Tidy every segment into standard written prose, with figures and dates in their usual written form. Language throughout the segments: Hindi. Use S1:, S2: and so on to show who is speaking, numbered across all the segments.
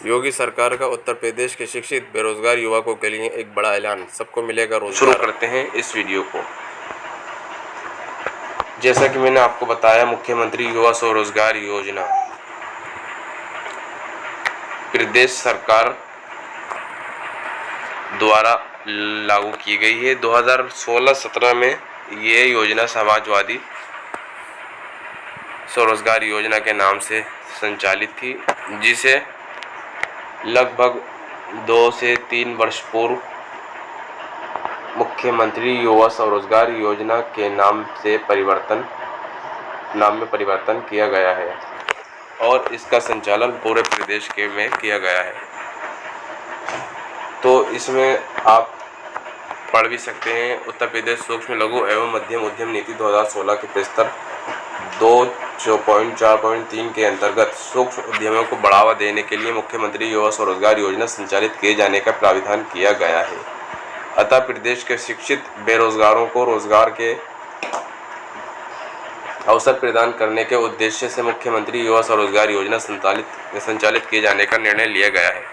S1: योगी सरकार का उत्तर प्रदेश के शिक्षित बेरोजगार युवकों के लिए एक बड़ा ऐलान, सबको मिलेगा रोजगार।
S2: शुरू करते हैं इस वीडियो को। जैसा कि मैंने आपको बताया, मुख्यमंत्री युवा स्वरोजगार योजना प्रदेश सरकार द्वारा लागू की गई है। 2016-17 में ये योजना समाजवादी स्वरोजगार योजना के नाम से संचालित थी, जिसे लगभग 2 से 3 वर्ष पूर्व मुख्यमंत्री युवा स्वरोजगार योजना के नाम में परिवर्तन किया गया है और इसका संचालन पूरे प्रदेश में किया गया है। तो इसमें आप पढ़ भी सकते हैं, उत्तर प्रदेश सूक्ष्म लघु एवं मध्यम उद्यम नीति 2016 के प्रस्तर 2.4.3 के अंतर्गत सूक्ष्म उद्यमों को बढ़ावा देने के लिए मुख्यमंत्री युवा स्वरोजगार योजना संचालित किए जाने का प्रावधान किया गया है। अतः प्रदेश के शिक्षित बेरोजगारों को रोजगार के अवसर प्रदान करने के उद्देश्य से मुख्यमंत्री युवा स्वरोजगार योजना संचालित किए जाने का निर्णय लिया गया है।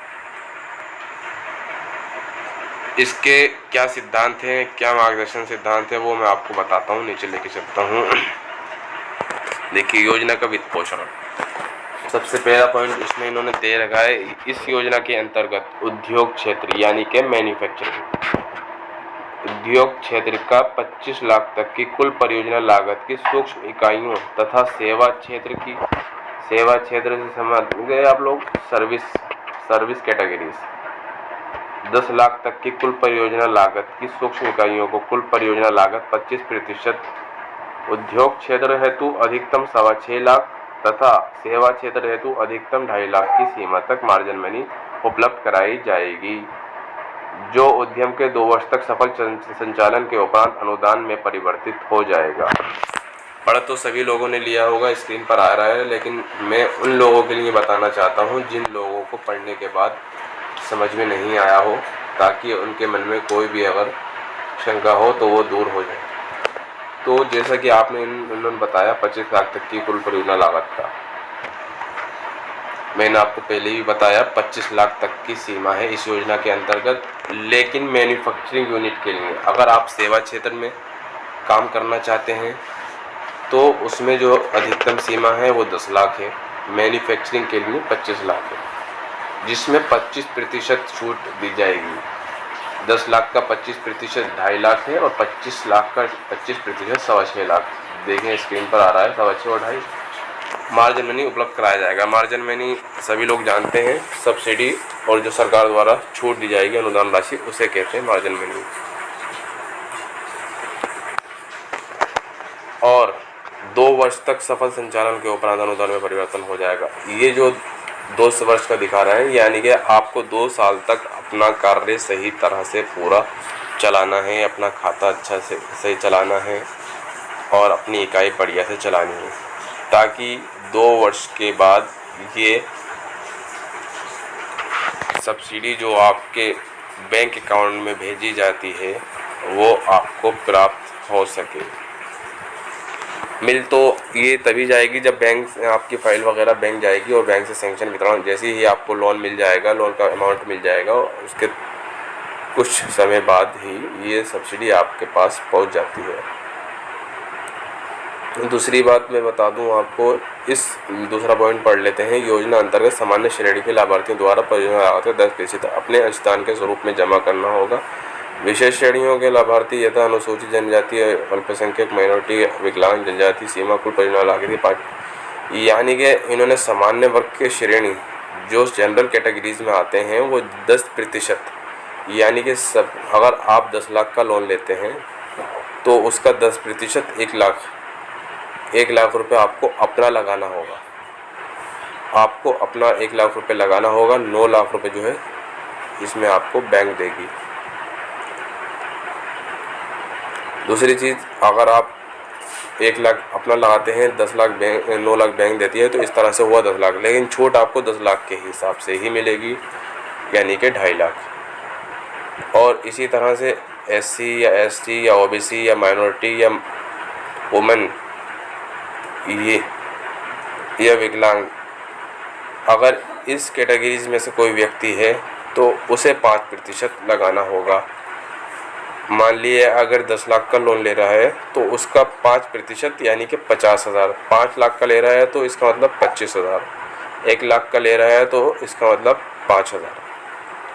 S2: इसके क्या सिद्धांत हैं, क्या मार्गदर्शन सिद्धांत है, वो मैं आपको बताता हूँ, नीचे लेके चलता हूँ। देखिए, योजना का वित्त पोषण। सबसे पहला पॉइंट इसमें इन्होंने दे रखा है, इस योजना के अंतर्गत उद्योग क्षेत्र यानी कि मैन्युफैक्चरिंग उद्योग क्षेत्र का 25 लाख तक की कुल परियोजना लागत की सूक्ष्म इकाइयों तथा सेवा क्षेत्र से समझ गए आप लोग, सर्विस कैटेगरीज 10 लाख तक की कुल परियोजना लागत की सूक्ष्म इकाइयों को कुल परियोजना लागत 25%, उद्योग क्षेत्र हेतु अधिकतम 6.25 लाख तथा सेवा क्षेत्र हेतु अधिकतम 2.5 लाख की सीमा तक मार्जिन मनी उपलब्ध कराई जाएगी, जो उद्यम के 2 वर्ष तक सफल संचालन के उपरांत अनुदान में परिवर्तित हो जाएगा। पढ़ तो सभी लोगों ने लिया होगा, स्क्रीन पर आ रहा है, लेकिन मैं उन लोगों के लिए बताना चाहता हूं जिन लोगों को पढ़ने के बाद समझ में नहीं आया हो, ताकि उनके मन में कोई भी अगर शंका हो तो वो दूर हो जाए। तो जैसा कि उन्होंने बताया 25 लाख तक की कुल परियोजना लागत का, मैंने आपको पहले ही बताया 25 लाख तक की सीमा है इस योजना के अंतर्गत। लेकिन मैन्युफैक्चरिंग यूनिट के लिए अगर आप सेवा क्षेत्र में काम करना चाहते हैं तो उसमें जो अधिकतम सीमा है वो 10 लाख है, मैन्युफैक्चरिंग के लिए 25 लाख है, जिसमें 25% छूट दी जाएगी। 10 लाख का 25% 2.5 लाख है और 25 लाख का 25% 6.25 लाख। देखें, स्क्रीन पर आ रहा है 6.25 और 2.5। मार्जिन मनी उपलब्ध कराया जाएगा। मार्जिन मनी सभी लोग जानते हैं, सब्सिडी और जो सरकार द्वारा छूट दी जाएगी अनुदान राशि, उसे कहते हैं मार्जिन मनी। और 2 वर्ष तक सफल संचालन के उपरांत अनुदान में परिवर्तन हो जाएगा। ये जो 2 वर्ष का दिखा रहे हैं, यानी कि आपको 2 साल तक अपना कार्य सही तरह से पूरा चलाना है, अपना खाता अच्छा से सही चलाना है और अपनी इकाई बढ़िया से चलानी है, ताकि 2 वर्ष के बाद ये सब्सिडी जो आपके बैंक अकाउंट में भेजी जाती है वो आपको प्राप्त हो सके। मिल तो ये तभी जाएगी जब बैंक से आपकी फाइल वगैरह बैंक जाएगी और बैंक से सैंक्शन वितरण, जैसे ही आपको लोन मिल जाएगा, लोन का अमाउंट मिल जाएगा, उसके कुछ समय बाद ही ये सब्सिडी आपके पास पहुंच जाती है। दूसरी बात मैं बता दूं आपको, इस दूसरा पॉइंट पढ़ लेते हैं। योजना अंतर्गत सामान्य श्रेणी के लाभार्थियों द्वारा परियोजना लागत 10% अपने अंशदान के स्वरूप में जमा करना होगा। विशेष श्रेणियों के लाभार्थी यथा अनुसूचित जनजाति, अल्पसंख्यक, माइनॉरिटी, विकलांग जनजाति सीमा कुल परियोजना लागत, यानी कि इन्होंने सामान्य वर्ग के श्रेणी जो जनरल कैटेगरीज में आते हैं वो 10%, यानी कि सब अगर आप 10 लाख का लोन लेते हैं तो उसका 10% 1 लाख रुपये आपको अपना लगाना होगा। आपको अपना 1 लाख रुपये लगाना होगा। 9 लाख रुपये जो है इसमें आपको बैंक देगी। दूसरी चीज़, अगर आप 1 लाख अपना लगाते हैं, 9 लाख बैंक देती है, तो इस तरह से हुआ 10 लाख, लेकिन छूट आपको 10 लाख के हिसाब से ही मिलेगी, यानी कि 2.5 लाख। और इसी तरह से SC या ST या OBC या माइनॉरिटी या वुमेन ये विकलांग, अगर
S1: इस कैटेगरीज में से कोई व्यक्ति है तो उसे 5% लगाना होगा। मान लिए अगर 10 लाख का लोन ले रहा है तो उसका 5% यानी कि 50,000। 5 लाख का ले रहा है तो इसका मतलब 25,000। 1 लाख का ले रहा है तो इसका मतलब 5,000।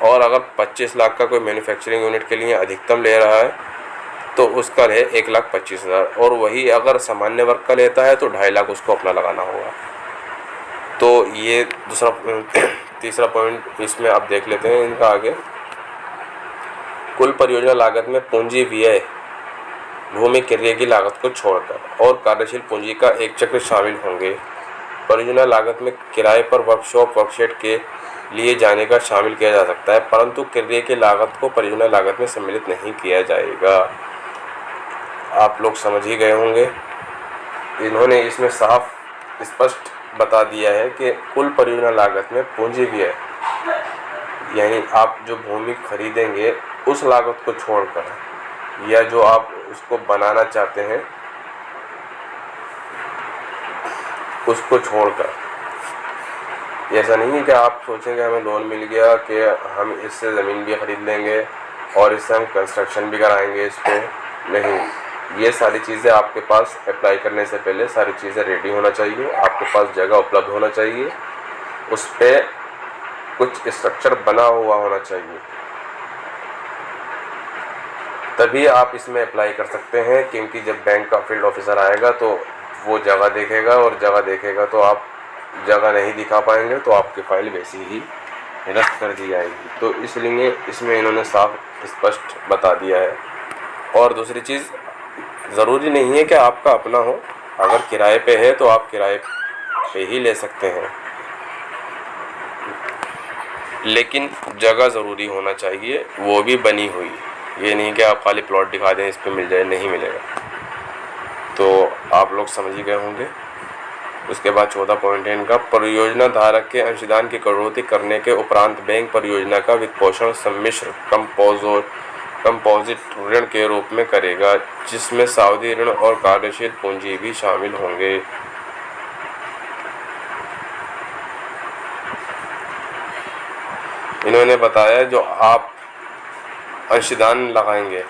S1: और अगर 25 लाख का कोई मैन्युफैक्चरिंग यूनिट के लिए अधिकतम ले रहा है तो उसका है 1,25,000। और वही अगर सामान्य वर्ग का लेता है तो 2.5 लाख उसको अपना लगाना होगा। तो ये तीसरा पॉइंट इसमें आप देख लेते हैं इनका आगे। कुल परियोजना लागत में पूंजी व्यय, भूमि क्रय की लागत को छोड़कर और कार्यशील पूंजी का एक चक्र शामिल होंगे। परियोजना लागत में किराए पर वर्कशॉप वर्कशेड के लिए जाने का शामिल किया जा सकता है, परंतु क्रय की लागत को परियोजना लागत में सम्मिलित नहीं किया जाएगा। आप लोग समझ ही गए होंगे। इन्होंने इसमें साफ स्पष्ट बता दिया है कि कुल परियोजना लागत में पूंजी व्यय यानी आप जो भूमि खरीदेंगे उस लागत को छोड़कर या जो आप उसको बनाना चाहते हैं उसको छोड़कर। ऐसा नहीं है कि आप सोचेंगे हमें लोन मिल गया कि हम इससे ज़मीन भी खरीद लेंगे और इससे हम कंस्ट्रक्शन भी कराएंगे इस पर। नहीं, ये सारी चीज़ें आपके पास अप्लाई करने से पहले सारी चीज़ें रेडी होना चाहिए। आपके पास जगह उपलब्ध होना चाहिए, उस पर कुछ स्ट्रक्चर बना हुआ होना चाहिए, तभी आप इसमें अप्लाई कर सकते हैं। क्योंकि जब बैंक का फील्ड ऑफिसर आएगा तो वो जगह देखेगा और जगह देखेगा तो आप जगह नहीं दिखा पाएंगे तो आपकी फ़ाइल वैसी ही रद्द कर दी जाएगी। तो इसलिए इसमें इन्होंने साफ स्पष्ट बता दिया है। और दूसरी चीज़, ज़रूरी नहीं है कि आपका अपना हो। अगर किराए पे है तो आप किराए पे ही ले सकते हैं, लेकिन जगह ज़रूरी होना चाहिए, वो भी बनी हुई। ये नहीं कि आप खाली प्लॉट दिखा दें इस पे मिल जाए, नहीं मिलेगा। तो आप लोग समझ ही गए होंगे। उसके बाद 14 पॉइंट है इनका। परियोजना धारक के अंशदान की कटौती करने के उपरांत बैंक परियोजना का वित्तपोषण सम्मिश्र कंपोजिट ऋण के रूप में करेगा, जिसमें सावधि ऋण और कार्यशील पूंजी भी शामिल होंगे। इन्होंने बताया जो आप अंशदान लगाएंगे,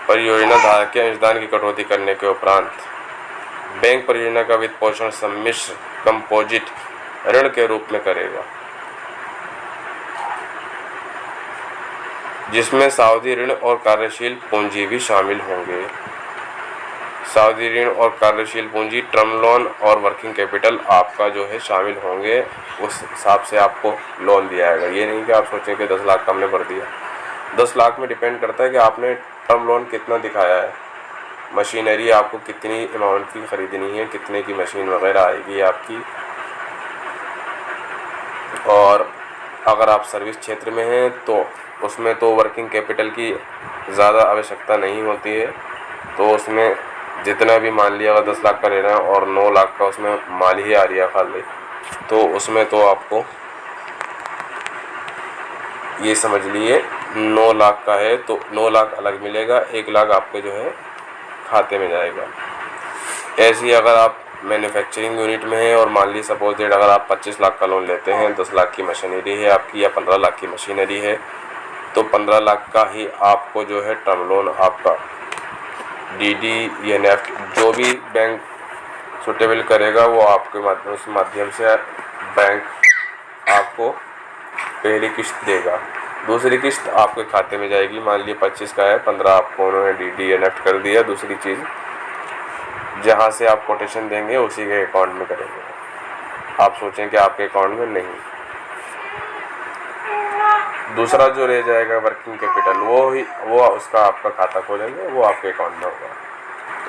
S1: परियोजना धारक के अंशदान की कटौती करने के उपरांत बैंक परियोजना का वित्तपोषण सम्मिश्र कंपोजिट ऋण के रूप में करेगा, जिसमें सावधि ऋण और कार्यशील पूंजी भी शामिल होंगे। सावधि ऋण और कार्यशील पूंजी, टर्म लोन और वर्किंग कैपिटल आपका जो है शामिल होंगे। उस हिसाब से आपको लोन दिया जाएगा। ये नहीं कि आप सोचें कि 10 लाख का हमने भर दिया। 10 लाख में डिपेंड करता है कि आपने टर्म लोन कितना दिखाया है, मशीनरी आपको कितनी अमाउंट की ख़रीदनी है, कितने की मशीन वगैरह आएगी आपकी। और अगर आप सर्विस क्षेत्र में हैं तो उसमें तो वर्किंग कैपिटल की ज़्यादा आवश्यकता नहीं होती है। तो उसमें जितना भी, मान लिया अगर 10 लाख का ले रहे हैं और 9 लाख का उसमें माल ही आ रही है खाली, तो उसमें तो आपको ये समझ लिए 9 लाख का है तो 9 लाख अलग मिलेगा, 1 लाख आपके जो है खाते में जाएगा। ऐसे ही अगर आप मैन्युफैक्चरिंग यूनिट में है और मान ली सपोज डेट अगर आप 25 लाख का लोन लेते हैं, 10 लाख की मशीनरी है आपकी या 15 लाख की मशीनरी है, तो 15 लाख का ही आपको जो है टर्म लोन आपका डीडी या नेफ्ट जो भी बैंक सुटेबल करेगा वो आपके माध्यम से बैंक आपको पहली किस्त देगा, दूसरी किस्त आपके खाते में जाएगी। मान लीजिए 25 का है, 15 आपको उन्होंने डीडी या नेफ्ट कर दिया। दूसरी चीज़, जहाँ से आप कोटेशन देंगे उसी के अकाउंट में करेंगे। आप सोचें कि आपके अकाउंट में नहीं। दूसरा जो रह जाएगा वर्किंग कैपिटल, वो उसका आपका खाता खोलेंगे, वो आपके अकाउंट में होगा।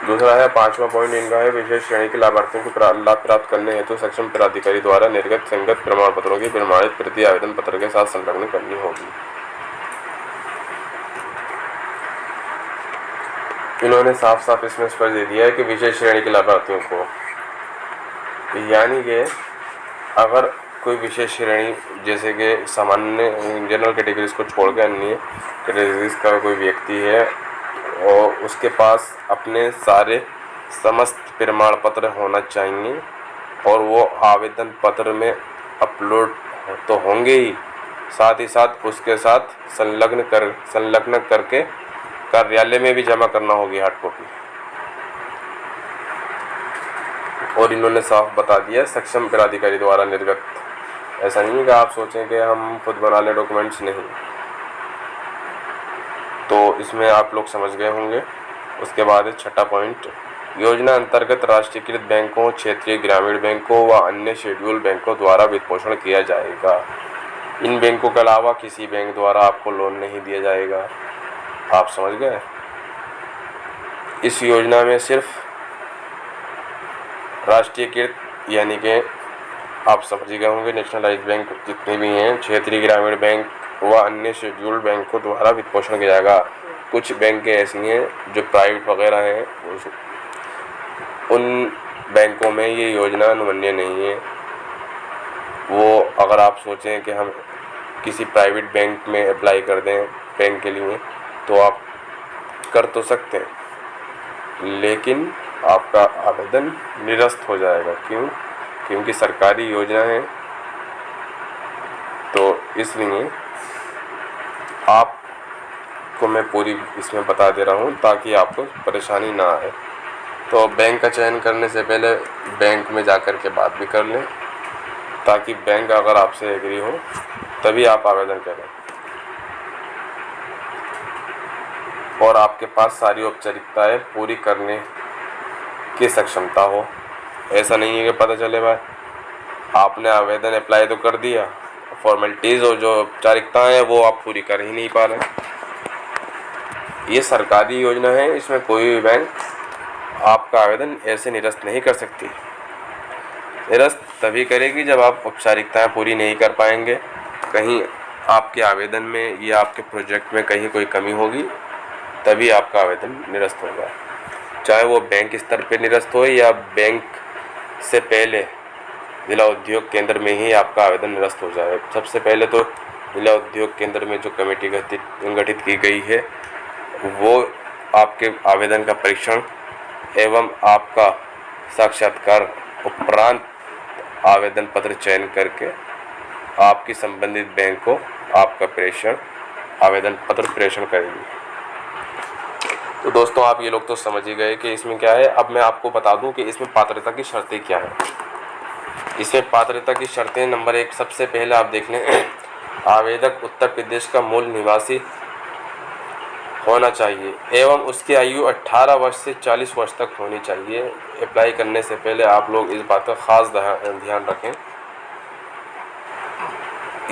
S1: दूसरा है 5वां पॉइंट इनका है, विशेष श्रेणी के लाभार्थियों को लाभ प्राप्त करने हेतु सक्षम प्राधिकारी द्वारा निर्गत संगत प्रमाण पत्रों की प्रमाणित प्रति आवेदन पत्र के साथ संलग्न करनी होगी। इन्होंने साफ साफ इसमें स्पष्ट दे दिया है कि विशेष श्रेणी के लाभार्थियों को, यानी कि अगर कोई विशेष श्रेणी जैसे कि सामान्य जनरल कैटेगरीज को छोड़ के अन्य कैटेगरीज का कोई व्यक्ति है और उसके पास अपने सारे समस्त प्रमाण पत्र होना चाहिए और वो आवेदन पत्र में अपलोड तो होंगे ही, साथ ही साथ उसके साथ संलग्न करके कार्यालय में भी जमा करना होगी हार्ड कॉपी। और इन्होंने साफ बता दिया सक्षम प्राधिकारी द्वारा निर्गत। ऐसा नहीं है कि आप सोचें कि हम खुद बना लें डॉक्यूमेंट्स, नहीं। तो इसमें आप लोग समझ गए होंगे। उसके बाद है छठा पॉइंट, योजना अंतर्गत राष्ट्रीयकृत बैंकों, क्षेत्रीय ग्रामीण बैंकों व अन्य शेड्यूल बैंकों द्वारा वित्त पोषण किया जाएगा। इन बैंकों के अलावा किसी बैंक द्वारा आपको लोन नहीं दिया जाएगा। आप समझ गए। इस योजना में सिर्फ राष्ट्रीयकृत यानी कि आप समझ गए होंगे नेशनलाइज्ड बैंक जितने भी हैं, क्षेत्रीय ग्रामीण बैंक व अन्य शेड्यूल्ड बैंकों द्वारा वित्त पोषण किया जाएगा। कुछ बैंकें ऐसी हैं जो प्राइवेट वगैरह हैं, उन बैंकों में ये योजना अनुमन्य नहीं है। वो अगर आप सोचें कि हम किसी प्राइवेट बैंक में अप्लाई कर दें बैंक के लिए, तो आप कर तो सकते हैं, लेकिन आपका आवेदन निरस्त हो जाएगा। क्यों? क्योंकि सरकारी योजना है। तो इसलिए आपको मैं पूरी इसमें बता दे रहा हूँ ताकि आपको परेशानी ना आए। तो बैंक का चयन करने से पहले बैंक में जाकर के बात भी कर लें, ताकि बैंक अगर आपसे एग्री हो तभी आप आवेदन करें और आपके पास सारी औपचारिकताएं पूरी करने की सक्षमता हो। ऐसा नहीं है कि पता चले भाई आपने आवेदन अप्लाई तो कर दिया, फॉर्मेलिटीज़ और जो औपचारिकताएं हैं वो आप पूरी कर ही नहीं पा रहे। ये सरकारी योजना है, इसमें कोई भी बैंक आपका आवेदन ऐसे निरस्त नहीं कर सकती। निरस्त तभी करेगी जब आप औपचारिकताएं पूरी नहीं कर पाएंगे, कहीं आपके आवेदन में या आपके प्रोजेक्ट में कहीं कोई कमी होगी, तभी आपका आवेदन निरस्त होगा। चाहे वो बैंक स्तर पे निरस्त हो या बैंक से पहले जिला उद्योग केंद्र में ही आपका आवेदन निरस्त हो जाए। सबसे पहले तो जिला उद्योग केंद्र में जो कमेटी गठित की गई है वो आपके आवेदन का परीक्षण एवं आपका साक्षात्कार उपरांत आवेदन पत्र चयन करके आपकी संबंधित बैंक को आपका आवेदन पत्र प्रेषण करेगी। तो दोस्तों आप ये लोग तो समझ ही गए कि इसमें क्या है। अब मैं आपको बता दूं कि इसमें पात्रता की शर्तें क्या है। इसमें पात्रता की शर्तें नंबर 1, सबसे पहले आप देख लें, आवेदक उत्तर प्रदेश का मूल निवासी होना चाहिए एवं उसकी आयु 18 वर्ष से 40 वर्ष तक होनी चाहिए। अप्लाई करने से पहले आप लोग इस बात का खास ध्यान रखें।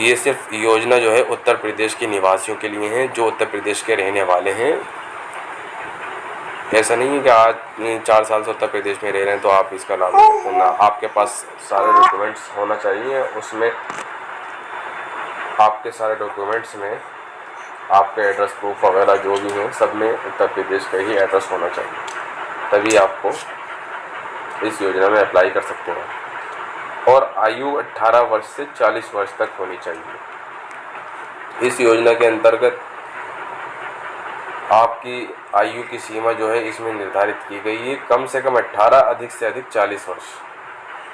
S1: ये सिर्फ योजना जो है उत्तर प्रदेश के निवासियों के लिए है, जो उत्तर प्रदेश के रहने वाले हैं। ऐसा नहीं है कि आज 4 साल से उत्तर प्रदेश में रह रहे हैं तो आप इसका लाभ ले सकते हैं ना। आपके पास सारे डॉक्यूमेंट्स होना चाहिए, उसमें आपके सारे डॉक्यूमेंट्स में आपके एड्रेस प्रूफ वगैरह जो भी हैं सब में उत्तर प्रदेश का ही एड्रेस होना चाहिए, तभी आपको इस योजना में अप्लाई कर सकते हैं। और आयु 18 वर्ष से 40 वर्ष तक होनी चाहिए। इस योजना के अंतर्गत आपकी आयु की सीमा जो है इसमें निर्धारित की गई है, कम से कम 18, अधिक से अधिक 40 वर्ष।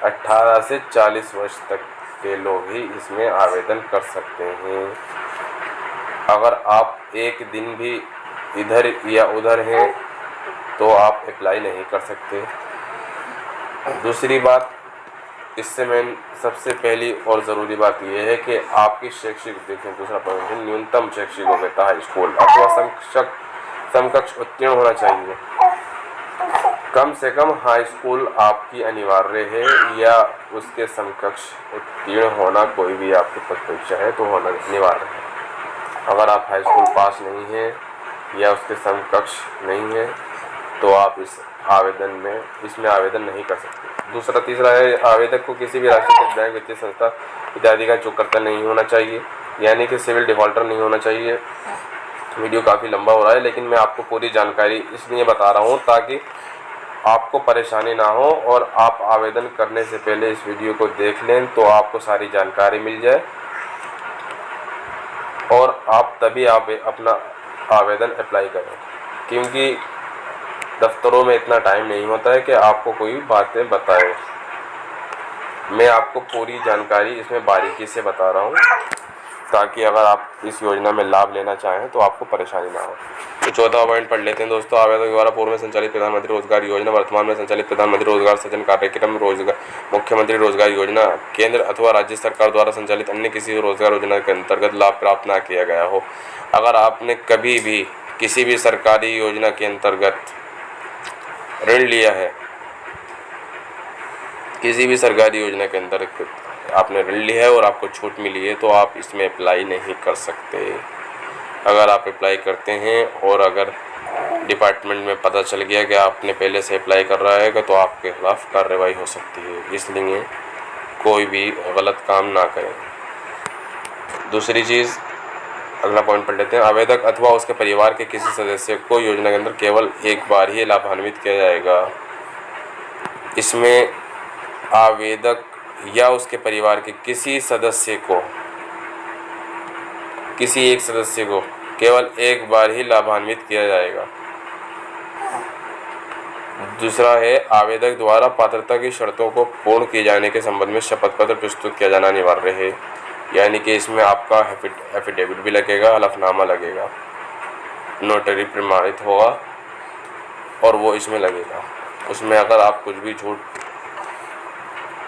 S1: 18 से 40 वर्ष तक के लोग ही इसमें आवेदन कर सकते हैं। अगर आप एक दिन भी इधर या उधर हैं तो आप अप्लाई नहीं कर सकते। दूसरी बात, इससे मैं सबसे पहली और ज़रूरी बात यह है कि आपकी शैक्षिक देखें, दूसरा पॉइंट है न्यूनतम शैक्षिक योग्यता हाई स्कूल अथवा समकक्ष उत्तीर्ण होना चाहिए। कम से कम हाई स्कूल आपकी अनिवार्य है या उसके समकक्ष उत्तीर्ण होना, कोई भी आपकी परीक्षा है तो होना अनिवार्य है। अगर आप हाई स्कूल पास नहीं हैं या उसके समकक्ष नहीं है तो आप इसमें आवेदन नहीं कर सकते। दूसरा तीसरा है, आवेदक को किसी भी राष्ट्रीयकृत बैंक, वित्तीय संस्था इत्यादि का चूककर्ता नहीं होना चाहिए, यानी कि सिविल डिफॉल्टर नहीं होना चाहिए। वीडियो काफ़ी लंबा हो रहा है, लेकिन मैं आपको पूरी जानकारी इसलिए बता रहा हूँ ताकि आपको परेशानी ना हो और आप आवेदन करने से पहले इस वीडियो को देख लें तो आपको सारी जानकारी मिल जाए और आप तभी आप अपना आवेदन अप्लाई करें। क्योंकि दफ्तरों में इतना टाइम नहीं होता है कि आपको कोई बातें बताए। मैं आपको पूरी जानकारी इसमें बारीकी से बता रहा हूँ, ताकि अगर आप इस योजना में लाभ लेना चाहें तो आपको परेशानी ना हो। तो चौथा पॉइंट पढ़ लेते हैं दोस्तों। आवेदक द्वारा पूर्व में संचालित प्रधानमंत्री रोजगार योजना, वर्तमान में संचालित प्रधानमंत्री रोजगार सृजन कार्यक्रम, मुख्यमंत्री रोजगार योजना, केंद्र अथवा राज्य सरकार द्वारा संचालित अन्य किसी रोजगार योजना के अंतर्गत लाभ प्राप्त ना किया गया हो। अगर आपने कभी भी किसी भी सरकारी योजना के अंतर्गत ऋण लिया है, किसी भी सरकारी योजना के अंतर्गत आपने ऋण लिया है और आपको छूट मिली है, तो आप इसमें अप्लाई नहीं कर सकते। अगर आप अप्लाई करते हैं और अगर डिपार्टमेंट में पता चल गया कि आपने पहले से अप्लाई कर रहा है तो आपके खिलाफ कार्रवाई हो सकती है, इसलिए कोई भी गलत काम ना करें। दूसरी चीज़, अगला पॉइंट पढ़ लेते हैं। आवेदक अथवा उसके परिवार के किसी सदस्य को योजना के अंदर केवल एक बार ही लाभान्वित किया जाएगा। इसमें आवेदक या उसके परिवार के किसी एक सदस्य को केवल एक बार ही लाभान्वित किया जाएगा। दूसरा है, आवेदक द्वारा पात्रता की शर्तों को पूर्ण किए जाने के संबंध में शपथ पत्र प्रस्तुत किया जाना अनिवार्य है। यानी कि इसमें आपका एफिडेविट भी लगेगा, हलफनामा लगेगा, नोटरी प्रमाणित होगा और वो इसमें लगेगा। उसमें अगर आप कुछ भी झूठ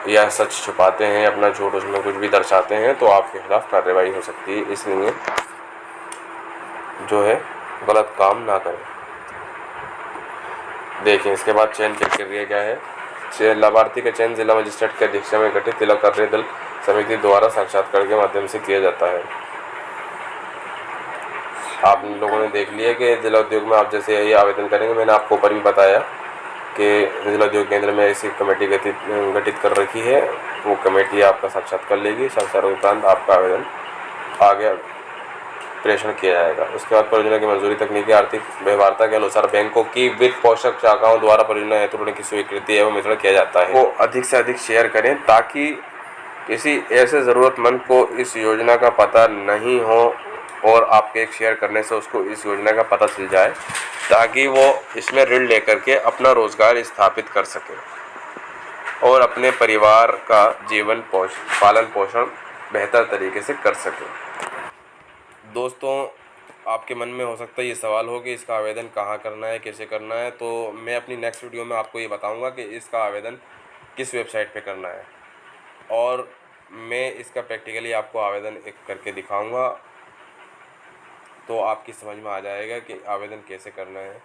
S1: या सच छुपाते हैं, अपना झूठ उसमें कुछ भी दर्शाते हैं, तो आपके खिलाफ कार्रवाई हो सकती है। इसलिए जो है गलत काम ना करें। देखिए इसके बाद चयन की प्रक्रिया क्या है। लाभार्थी का चयन जिला मजिस्ट्रेट के अध्यक्षता में गठित जिला कार्य दल समिति द्वारा साक्षात्कार के माध्यम से किया जाता है। आप लोगों ने देख लिया कि जिला उद्योग में आप जैसे ये आवेदन करेंगे, मैंने आपको ऊपर भी बताया कि जिला उद्योग केंद्र में ऐसी कमेटी गठित कर रखी है। वो कमेटी आपका साक्षात्कार लेगी। साक्षात्कार उपरांत आपका आवेदन आगे प्रेषण किया जाएगा। उसके बाद परियोजना की मंजूरी तकनीकी आर्थिक व्यवहार्यता के अनुसार बैंकों की वित्त पोषक शाखाओं द्वारा परियोजना हेतु ऋण की स्वीकृति एवं वितरण किया जाता है। वो अधिक से अधिक शेयर करें ताकि किसी ऐसे ज़रूरतमंद को इस योजना का पता नहीं हो और आपके एक शेयर करने से उसको इस योजना का पता चल जाए, ताकि वो इसमें ऋण लेकर के अपना रोज़गार स्थापित कर सके और अपने परिवार का पालन पोषण बेहतर तरीके से कर सके। दोस्तों, आपके मन में हो सकता है ये सवाल हो कि इसका आवेदन कहाँ करना है, कैसे करना है। तो मैं अपनी नेक्स्ट वीडियो में आपको ये बताऊंगा कि इसका आवेदन किस वेबसाइट पे करना है और मैं इसका प्रैक्टिकली आपको आवेदन एक करके दिखाऊंगा, तो आपकी समझ में आ जाएगा कि आवेदन कैसे करना है।